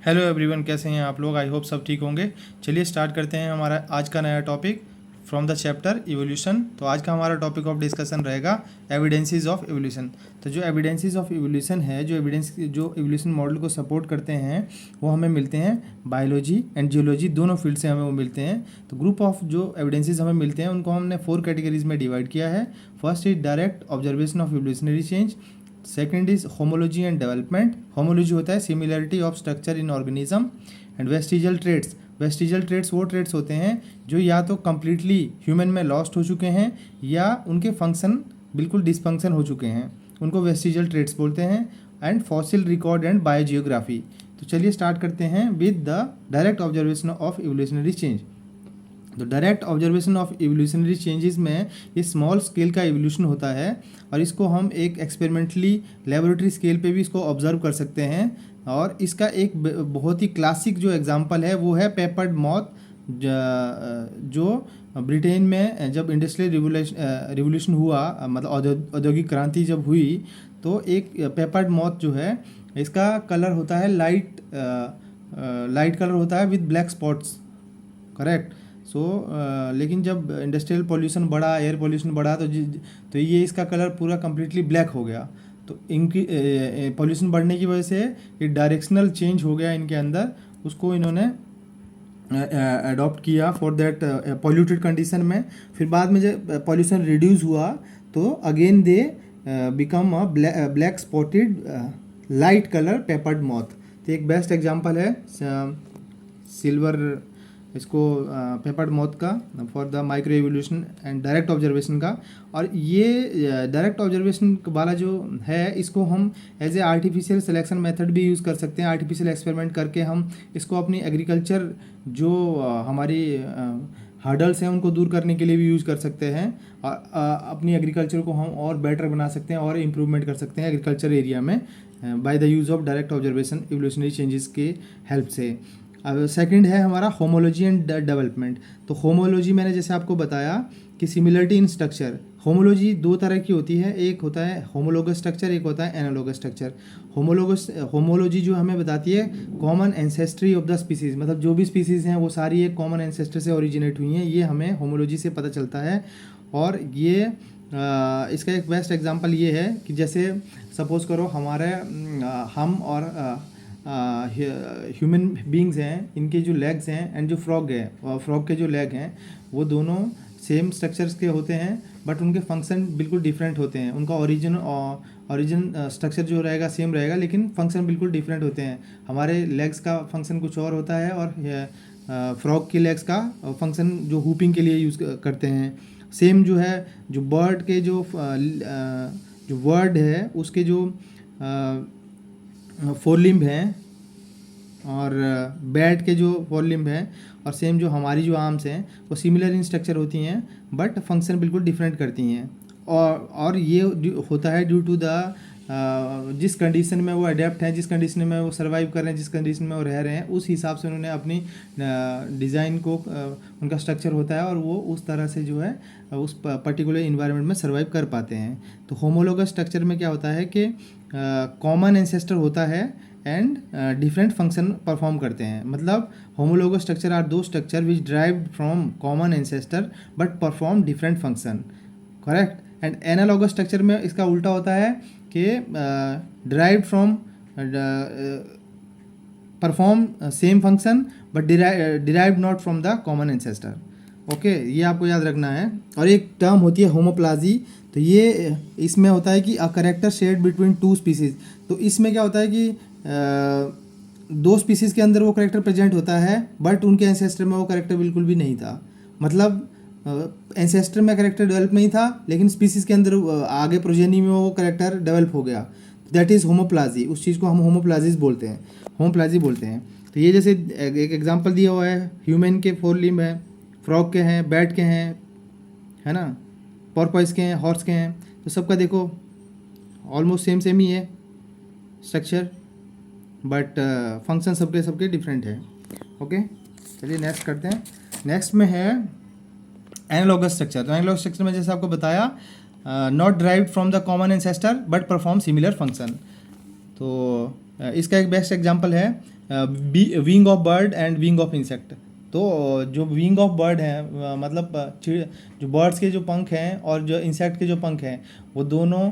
Hello everyone, कैसे हैं आप लोग। आई होप सब ठीक होंगे। चलिए स्टार्ट करते हैं हमारा आज का नया topic from the chapter evolution. तो आज का हमारा टॉपिक ऑफ डिस्कशन रहेगा एविडेंसेस ऑफ इवोल्यूशन। तो जो एविडेंसेस ऑफ इवोल्यूशन है, जो इवोल्यूशन मॉडल को सपोर्ट करते हैं, वो हमें मिलते हैं बायोलॉजी एंड जियोलॉजी, दोनों फील्ड से हमें वो मिलते हैं। तो ग्रुप ऑफ जो एविडेंसेस हमें मिलते हैं उनको हमने 4 कैटेगरीज में डिवाइड किया है। First is direct observation of evolutionary change. Second is homology and development. Homology होता है similarity of structure in organism. And vestigial traits, vestigial traits वो ट्रेट्स होते हैं जो या तो कम्प्लीटली ह्यूमन में लॉस्ट हो चुके हैं या उनके फंक्शन बिल्कुल डिसफंक्शन हो चुके हैं, उनको वेस्टिजल ट्रेट्स बोलते हैं। And fossil record and biogeography. तो चलिए स्टार्ट करते हैं with the direct observation of evolutionary change. तो direct observation of evolutionary changes में ये स्मॉल स्केल का इवोल्यूशन होता है और इसको हम एक एक्सपेरिमेंटली लेबोरेटरी स्केल पे भी इसको ऑब्जर्व कर सकते हैं। और इसका एक बहुत ही क्लासिक जो एग्जांपल है वो है पेपर्ड मॉथ, जो ब्रिटेन में जब इंडस्ट्रियल रिवोल्यूशन हुआ, मतलब औद्योगिक क्रांति जब हुई, तो एक पेपर्ड मॉथ जो है इसका कलर होता है लाइट कलर होता है विद ब्लैक स्पॉट्स, करेक्ट। लेकिन जब इंडस्ट्रियल पॉल्यूशन बढ़ा, एयर पॉल्यूशन बढ़ा, तो ये इसका कलर पूरा कम्प्लीटली ब्लैक हो गया। तो इनकी पॉल्यूशन बढ़ने की वजह से ये डायरेक्शनल चेंज हो गया इनके अंदर, उसको इन्होंने अडॉप्ट किया फॉर दैट पॉल्यूटेड कंडीशन में। फिर बाद में जब पॉल्यूशन रिड्यूस हुआ तो again they become a black spotted light colour peppered moth. तो एक बेस्ट एग्जांपल है सिल्वर इसको पेपर्ड मॉथ का for the micro evolution and direct observation का। और ये डायरेक्ट ऑब्जर्वेशन वाला जो है इसको हम as a artificial selection method भी यूज़ कर सकते हैं। आर्टिफिशियल एक्सपेरिमेंट करके हम इसको अपनी एग्रीकल्चर जो हमारी हर्डल्स हैं उनको दूर करने के लिए भी यूज़ कर सकते हैं और अपनी एग्रीकल्चर को हम और बेटर बना सकते हैं और इम्प्रूवमेंट कर सकते हैं एग्रीकल्चर एरिया में by the use of direct observation evolutionary changes के हेल्प से। अब सेकंड है हमारा होमोलॉजी एंड डेवलपमेंट। तो होमोलॉजी मैंने जैसे आपको बताया कि सिमिलरिटी इन स्ट्रक्चर। होमोलॉजी दो तरह की होती है, एक होता है होमोलोगस स्ट्रक्चर, एक होता है एनालोगस स्ट्रक्चर। होमोलॉजी जो हमें बताती है common ancestry of the species, मतलब जो भी स्पीसीज़ हैं वो सारी एक कॉमन एंसेस्टर से ओरिजिनेट हुई हैं, ये हमें होमोलॉजी से पता चलता है। और ये इसका एक बेस्ट एग्जांपल ये है कि जैसे सपोज़ करो हम और ह्यूमन बींग्स हैं, इनके जो लेग्स हैं एंड जो फ्रॉग है, फ्रॉग के जो लेग हैं वो दोनों सेम स्ट्रक्चर्स के होते हैं बट उनके फंक्शन बिल्कुल डिफरेंट होते हैं। उनका ओरिजिन स्ट्रक्चर जो रहेगा सेम रहेगा लेकिन फंक्शन बिल्कुल डिफरेंट होते हैं। हमारे लेग्स का फंक्शन कुछ और होता है और फ्रॉग के लेग्स का फंक्शन जो हुपिंग के लिए यूज़ करते हैं। सेम जो है जो बर्ड के जो वर्ड है उसके जो फोर लिम्ब हैं और बैट के जो फोर लिम्ब हैं और सेम जो हमारी जो आर्म्स हैं वो सिमिलर इन स्ट्रक्चर होती हैं बट फंक्शन बिल्कुल डिफरेंट करती हैं। और ये होता है ड्यू टू द जिस कंडीशन में वो अडेप्ट हैं, जिस कंडीशन में वो सर्वाइव कर रहे हैं, जिस कंडीशन में वो रह रहे हैं, उस हिसाब से उन्होंने अपनी डिज़ाइन को उनका स्ट्रक्चर होता है और वो उस तरह से जो है उस पर्टिकुलर इन्वायरमेंट में सर्वाइव कर पाते हैं। तो होमोलोगस स्ट्रक्चर में क्या होता है कि कॉमन एंसेस्टर होता है एंड डिफरेंट फंक्शन परफॉर्म करते हैं। मतलब होमोलोगस स्ट्रक्चर आर दो structure which derived from common ancestor but perform different function, correct. And analogous structure में इसका उल्टा होता है कि derived from perform same function but derived not from the common ancestor. Okay, ये आपको याद रखना है। और एक टर्म होती है होमोप्लाजी। तो ये इसमें होता है कि a character shared between two species. तो इसमें क्या होता है कि दो स्पीसीज़ के अंदर वो करेक्टर प्रेजेंट होता है बट उनके एंसेस्टर में वो करेक्टर बिल्कुल भी नहीं था। मतलब एंसेस्टर में करेक्टर डेवलप नहीं था लेकिन स्पीसीज़ के अंदर आगे प्रोजेनी में वो करेक्टर डेवलप हो गया। That is homoplasy. उस चीज़ को हम होमोप्लाजी बोलते हैं। तो ये जैसे एक एग्जांपल दिया हुआ है, ह्यूमन के 4 लिम्ब है, फ्रॉग के हैं, बैट के हैं, है ना, पॉर्पोइस के हैं, हॉर्स के हैं। तो सबका देखो ऑलमोस्ट सेम ही है स्ट्रक्चर बट फंक्शन सबके डिफरेंट है। ओके, चलिए नेक्स्ट करते हैं। नेक्स्ट में है एनालॉगस स्ट्रक्चर। तो एनालॉगस स्ट्रक्चर में जैसे आपको बताया not derived from the common ancestor but perform similar function. तो इसका एक बेस्ट एग्जांपल है wing of bird and wing of insect. तो जो विंग ऑफ बर्ड है मतलब जो बर्ड्स के जो पंख हैं और जो इंसेक्ट के जो पंख हैं वो दोनों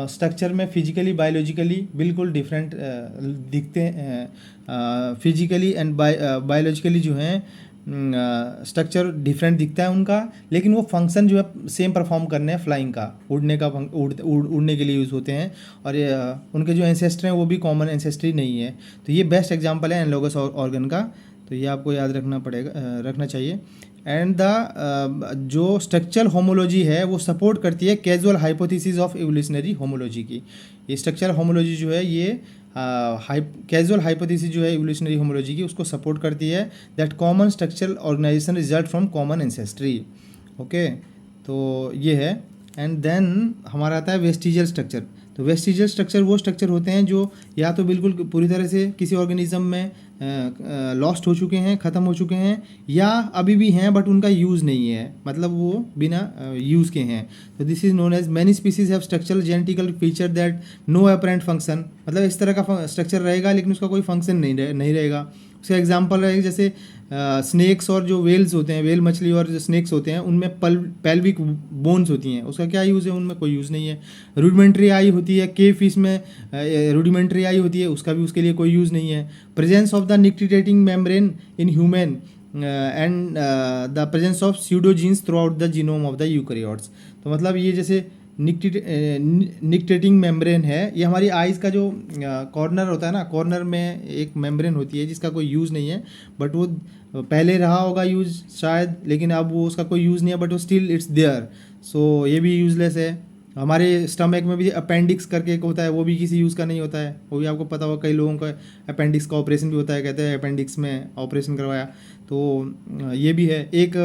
स्ट्रक्चर में फिजिकली बायोलॉजिकली बिल्कुल डिफरेंट दिखते हैं। फिजिकली एंड बायोलॉजिकली जो हैं स्ट्रक्चर डिफरेंट दिखता है उनका, लेकिन वो फंक्शन जो है सेम परफॉर्म करने हैं फ्लाइंग का, उड़ने के लिए यूज़ होते हैं। और उनके जो एंसेस्टर हैं वो भी कॉमन एंसेस्ट्री नहीं है। तो ये बेस्ट एग्जांपल है एनालॉगस ऑर्गन का, तो ये आपको याद रखना चाहिए। एंड द जो स्ट्रक्चरल होमोलॉजी है वो सपोर्ट करती है casual hypothesis of evolutionary homology की। ये स्ट्रक्चरल होमोलॉजी जो है ये कैजुअल हाइपोथेसिस जो है इवोल्यूशनरी होमोलॉजी की उसको सपोर्ट करती है, that common structural organisation result from common ancestry. Okay, तो ये है। एंड देन हमारा आता है वेस्टिजियल स्ट्रक्चर। तो वेस्टिजियल स्ट्रक्चर वो स्ट्रक्चर होते हैं जो या तो बिल्कुल पूरी तरह से किसी ऑर्गेनिज्म में लॉस्ट हो चुके हैं, ख़त्म हो चुके हैं, या अभी भी हैं बट उनका यूज़ नहीं है, मतलब वो बिना यूज़ के हैं। तो this is known as many species have structural genetical feature that no apparent function, मतलब इस तरह का स्ट्रक्चर रहेगा लेकिन उसका कोई फंक्शन नहीं रहेगा। उसका एग्जांपल है जैसे स्नेक्स और जो वेल्स होते हैं, वेल मछली और जो स्नेक्स होते हैं उनमें पेल्विक बोन्स होती हैं, उसका क्या यूज़ है, उनमें कोई यूज़ नहीं है। रूडिमेंट्री आई होती है, केव फिश में रूडिमेंट्री आई होती है, उसका भी उसके लिए कोई यूज़ नहीं है। Presence of the nictitating membrane in human and the presence of pseudogenes throughout the genome of the eukaryotes. तो मतलब ये जैसे निक्टेटिंग मेम्ब्रेन है, ये हमारी आइज़ का जो कॉर्नर होता है ना, कॉर्नर में एक मेम्ब्रेन होती है जिसका कोई यूज़ नहीं है, बट वो पहले रहा होगा यूज़ शायद, लेकिन अब वो उसका कोई यूज़ नहीं है, बट वो स्टिल इट्स देयर। सो ये भी यूज़लेस है। हमारे स्टमक में भी अपेंडिक्स करके एक होता है, वो भी किसी यूज़ का नहीं होता है, वो भी आपको पता होगा। कई लोगों का अपेंडिक्स का ऑपरेशन भी होता है, कहते हैं अपेंडिक्स में ऑपरेशन करवाया, तो ये भी है एक।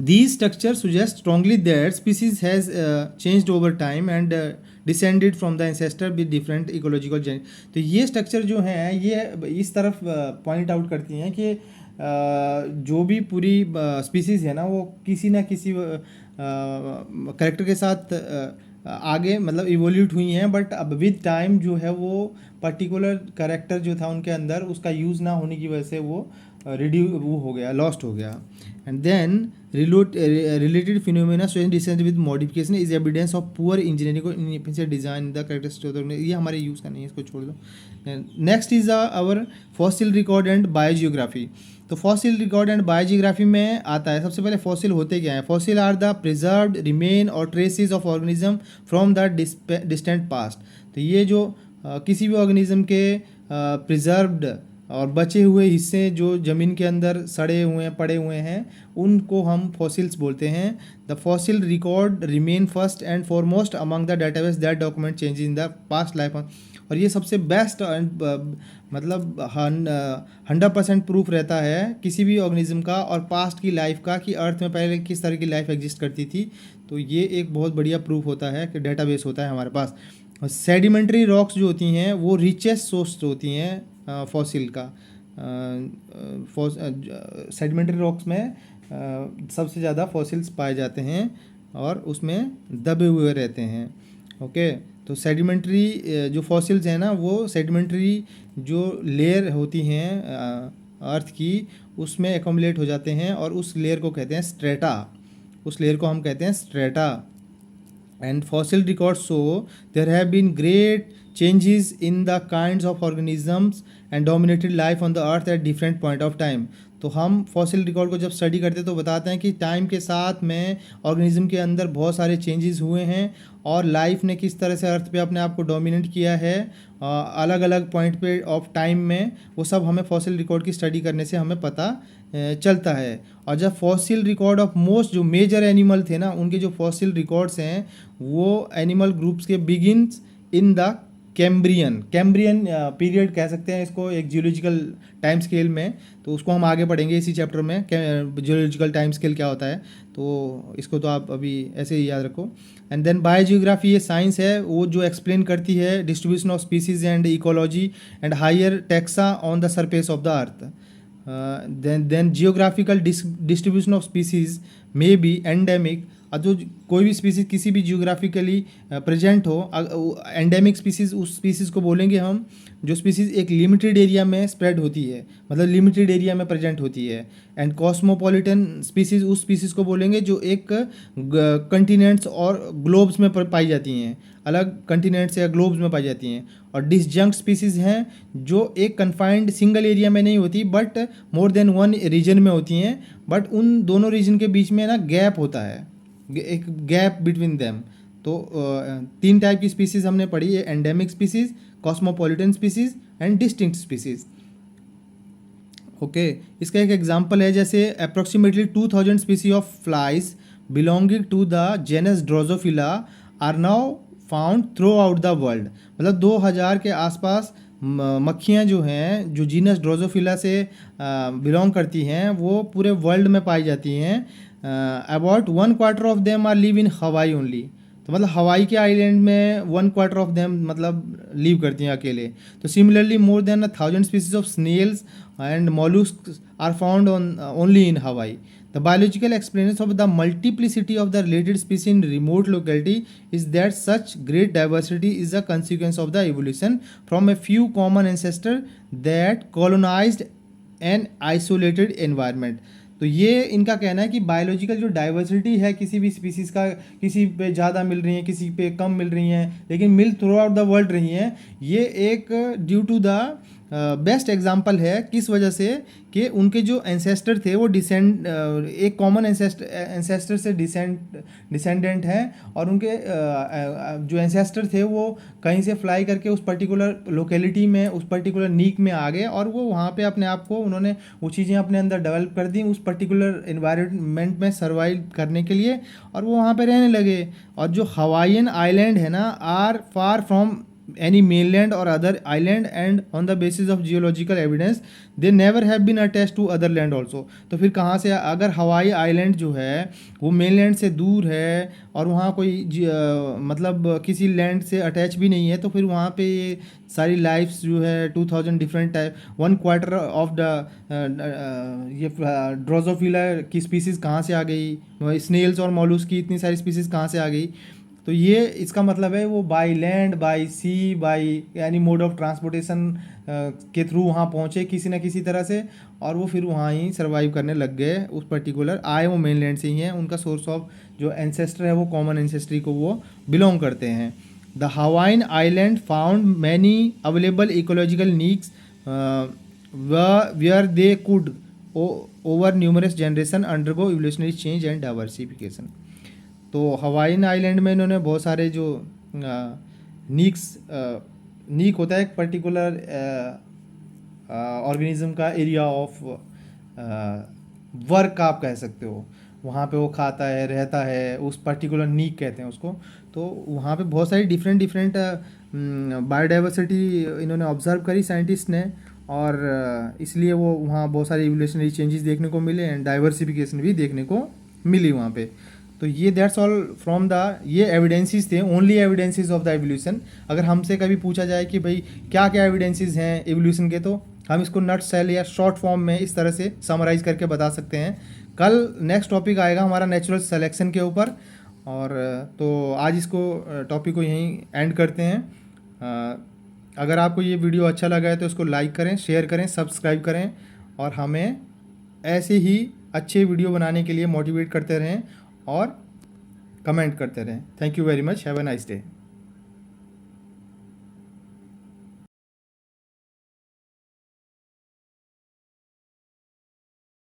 These structures suggest strongly that species has changed over time and descended from the ancestor with different ecological gen। तो ये स्ट्रक्चर जो हैं ये इस तरफ पॉइंट आउट करती हैं कि जो भी पूरी स्पीसीज़ है ना वो किसी ना किसी करेक्टर के साथ आगे मतलब इवोल्यूट हुई हैं, बट अब विद टाइम जो है वो पर्टिकुलर करेक्टर जो था उनके अंदर उसका यूज़ ना होने की वजह से वो वो हो गया, लॉस्ट हो गया। And then related phenomena showing descent with modification is evidence of poor engineering or inefficient design in the characteristics। ये हमारे यूज़ का नहीं है, इसको छोड़ दो। Next is our fossil record and biogeography. तो फॉसिल रिकॉर्ड एंड बायोजियोग्राफी में आता है, सबसे पहले फॉसिल होते क्या हैं। Fossil are the preserved remain और traces of organism from the distant past. तो ये जो किसी भी ऑर्गेनिज्म के प्रिजर्व्ड और बचे हुए हिस्से जो ज़मीन के अंदर सड़े हुए हैं, पड़े हुए हैं, उनको हम फॉसिल्स बोलते हैं। The fossil record remain first and foremost among the database that document change in the past life. और ये सबसे बेस्ट मतलब 100% प्रूफ रहता है किसी भी ऑर्गेनिज्म का और पास्ट की लाइफ का कि अर्थ में पहले किस तरह की लाइफ एग्जिस्ट करती थी। तो ये एक बहुत बढ़िया प्रूफ होता है कि डेटाबेस होता है हमारे पास। सेडिमेंट्री रॉक्स जो होती हैं वो रिचेस्ट सोर्स होती हैं फॉसिल का। सेडिमेंट्री रॉक्स में सबसे ज़्यादा फॉसिल्स पाए जाते हैं और उसमें दबे हुए रहते हैं। ओके, तो सेडिमेंट्री जो फॉसिल्स हैं ना वो सेडिमेंट्री जो लेयर होती हैं अर्थ की उसमें एकमुलेट हो जाते हैं और उस लेयर को कहते हैं स्ट्रेटा, उस लेयर को हम कहते हैं strata. And fossil records show there have been great changes in the kinds of organisms and dominated life on the earth at different point of time। तो हम फॉसिल रिकॉर्ड को जब स्टडी करते हैं तो बताते हैं कि टाइम के साथ में ऑर्गेनिज्म के अंदर बहुत सारे चेंजेस हुए हैं और लाइफ ने किस तरह से अर्थ पे अपने आप को डोमिनेट किया है अलग अलग पॉइंट पे ऑफ टाइम में, वो सब हमें फॉसिल रिकॉर्ड की स्टडी करने से हमें पता चलता है। और जब फॉसिल रिकॉर्ड ऑफ मोस्ट जो मेजर एनिमल थे ना उनके जो फॉसिल रिकॉर्ड्स हैं वो एनिमल ग्रुप्स के begins in the Cambrian period कह सकते हैं इसको, एक जियोलॉजिकल टाइम स्केल में। तो उसको हम आगे पढ़ेंगे इसी चैप्टर में जियोलॉजिकल टाइम स्केल क्या होता है, तो इसको तो आप अभी ऐसे ही याद रखो। एंड देन बायोजियोग्राफी ये साइंस है वो जो एक्सप्लेन करती है distribution of species and ecology and higher taxa on the surface of the earth. then geographical distribution of species may be endemic और जो कोई भी स्पीसीज किसी भी जियोग्राफिकली प्रेजेंट हो, एंडेमिक स्पीसीज उस स्पीसीज को बोलेंगे हम जो स्पीसीज एक लिमिटेड एरिया में स्प्रेड होती है, मतलब लिमिटेड एरिया में प्रेजेंट होती है। एंड कॉस्मोपॉलिटन स्पीसीज उस स्पीसीज को बोलेंगे जो एक कंटिनेंट्स और ग्लोब्स में पाई जाती हैं, अलग कंटिनेंट्स या ग्लोब्स में पाई जाती हैं। और डिसजंक्ट स्पीसीज हैं जो एक कन्फाइंड सिंगल एरिया में नहीं होती but more than one region में होती हैं, बट उन दोनों रीजन के बीच में ना गैप होता है, एक गैप बिटवीन देम। तो 3 टाइप की स्पीसीज हमने पढ़ी है, endemic species, cosmopolitan species and distinct species. Okay, इसका एक एग्जांपल है, जैसे approximately 2000 species of flies belonging to the genus Drosophila are now found throughout the world. मतलब 2000 के आसपास मक्खियाँ जो हैं जो जीनस ड्रोजोफिला से बिलोंग करती हैं वो पूरे वर्ल्ड में पाई जाती हैं। About 1/4 of them are live in Hawaii only. तो मतलब हवाई के आइलैंड में 1/4 ऑफ देम मतलब लीव करती हैं अकेले। तो similarly more than 1000 species of snails and molluscs are found on only in Hawaii. The biological explanation of the multiplicity of the related species in remote locality is that such great diversity is a consequence of the evolution from a few common ancestors that colonized an isolated environment। तो ये इनका कहना है कि biological जो diversity है किसी भी स्पीसीज़ का, किसी पे ज़्यादा मिल रही हैं, किसी पे कम मिल रही हैं, लेकिन मिल थ्रू आउट द वर्ल्ड रही हैं, ये एक due to the best example है। किस वजह से कि उनके जो एंसेस्टर थे वो एक कॉमन एंसेस्टर से डिसेंडेंट हैं, और उनके जो एंसेस्टर थे वो कहीं से फ्लाई करके उस पर्टिकुलर लोकेलिटी में, उस पर्टिकुलर नीक में आ गए, और वो वहाँ पे अपने आप को उन्होंने वो चीज़ें अपने अंदर डेवलप कर दी उस पर्टिकुलर इन्वायरमेंट में सर्वाइव करने के लिए, और वो वहाँ पे रहने लगे। और जो हवाईयन आइलैंड है ना are far from any mainland or other island, and on the basis of geological evidence they never have been attached to other land also। तो फिर कहाँ से, अगर हवाई आइलैंड जो है वो मेनलैंड से दूर है और वहाँ कोई मतलब किसी लैंड से अटैच भी नहीं है, तो फिर वहाँ पे ये सारी लाइफ्स जो है 2000 डिफरेंट टाइप 1/4 ऑफ द ये ड्रोजोफिला की स्पीसीज़ कहाँ से आ गई, स्नेल्स और मॉलस्क की इतनी सारी स्पीसीज़ कहाँ से आ गई। तो ये इसका मतलब है वो by land, by sea, by यानी मोड ऑफ ट्रांसपोर्टेशन के थ्रू वहाँ पहुँचे किसी न किसी तरह से, और वो फिर वहाँ ही सर्वाइव करने लग गए। उस पर्टिकुलर आए वो मेन लैंड से ही हैं, उनका सोर्स ऑफ जो एंसेस्टर है वो कॉमन एंसेस्ट्री को वो बिलोंग करते हैं। The Hawaiian island found many available ecological needs where they could over numerous generation undergo evolutionary change and diversification. तो हवाईन आइलैंड में इन्होंने बहुत सारे जो नीक होता है एक पर्टिकुलर ऑर्गेनिज्म का एरिया ऑफ वर्क आप कह सकते हो, वहाँ पे वो खाता है, रहता है, उस पर्टिकुलर नीक कहते हैं उसको। तो वहाँ पे बहुत सारी डिफरेंट बायोडाइवर्सिटी इन्होंने ऑब्जर्व करी साइंटिस्ट ने, और इसलिए वो वहाँ बहुत सारे इवोल्यूशनरी चेंजेस देखने को मिले एंड डाइवर्सिफिकेशन भी देखने को मिली वहाँ पे। तो ये दैट्स ऑल फ्रॉम द, ये एविडेंसेस थे, only evidences of the evolution. अगर हमसे कभी पूछा जाए कि भाई क्या क्या एविडेंसेस हैं एवोल्यूशन के, तो हम इसको नट सेल या शॉर्ट फॉर्म में इस तरह से समराइज़ करके बता सकते हैं। कल नेक्स्ट टॉपिक आएगा हमारा नेचुरल सिलेक्शन के ऊपर, और तो आज इसको टॉपिक को यहीं एंड करते हैं। अगर आपको ये वीडियो अच्छा लगा है तो इसको लाइक करें, शेयर करें, सब्सक्राइब करें, और हमें ऐसे ही अच्छे वीडियो बनाने के लिए मोटिवेट करते रहें और कमेंट करते रहें। Thank you very much, have a nice day.